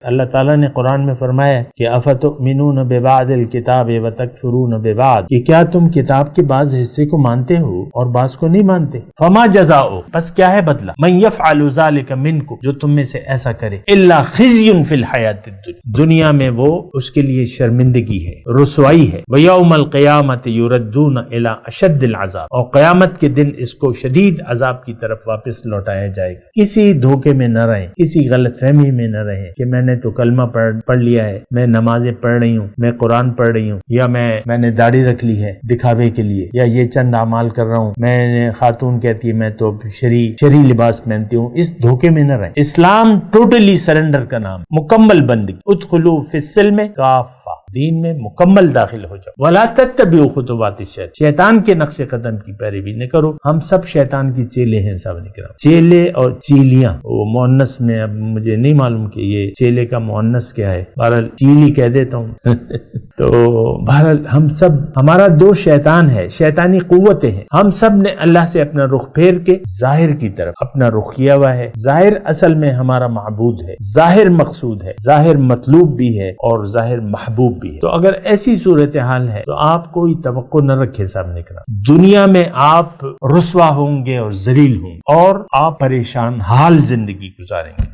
اللہ تعالیٰ نے قرآن میں فرمایا کہ افتؤمنون ببعض الکتاب وتکفرون ببعض، کہ کیا تم کتاب کے بعض حصے کو مانتے ہو اور بعض کو نہیں مانتے؟ فما جزاؤ، بس کیا ہے بدلہ، من یفعل ذلک منکم، جو تم میں سے ایسا کرے، الا خزی فی الحیات الدنیا، دنیا میں وہ اس کے لیے شرمندگی ہے، رسوائی ہے، ویوم القیامت یردون الی اشد العذاب، اور قیامت کے دن اس کو شدید عذاب کی طرف واپس لوٹایا جائے گا۔ کسی دھوکے میں نہ رہیں، کسی غلط فہمی میں نہ رہیں کہ میں نے تو کلمہ پڑھ لیا ہے، میں نمازیں پڑھ رہی ہوں، میں قرآن پڑھ رہی ہوں، یا میں نے داڑھی رکھ لی ہے دکھاوے کے لیے، یا یہ چند اعمال کر رہا ہوں، میں خاتون کہتی ہے میں تو شرعی لباس پہنتی ہوں، اس دھوکے میں نہ رہیں۔ اسلام ٹوٹلی سرنڈر کا نام، مکمل بندگی، ادخلوا فی السلم کافہ، دین میں مکمل داخل ہو جاؤ۔ ولا تتبعوا خطوات الشیطان، شیطان کے نقش قدم کی پیروی نہ کرو، ہم سب شیطان کی چیلے ہیں صاحب نکرام، چیلے اور چیلیاں، وہ مؤنث میں اب مجھے نہیں معلوم کہ یہ چیلے کا مؤنث کیا ہے، بہرحال چیلی کہہ دیتا ہوں تو بہرحال ہم سب، ہمارا دو شیطان ہے، شیطانی قوتیں ہیں، ہم سب نے اللہ سے اپنا رخ پھیر کے ظاہر کی طرف اپنا رخ کیا ہوا ہے۔ ظاہر اصل میں ہمارا معبود ہے، ظاہر مقصود ہے، ظاہر مطلوب بھی ہے اور ظاہر محبوب بھی ہے۔ تو اگر ایسی صورتحال ہے تو آپ کوئی توقع نہ رکھے صاحب نکرام، دنیا میں آپ رسوا ہوں گے اور ذلیل ہوں گے، اور آپ پریشان حال زندگی گزاریں گے۔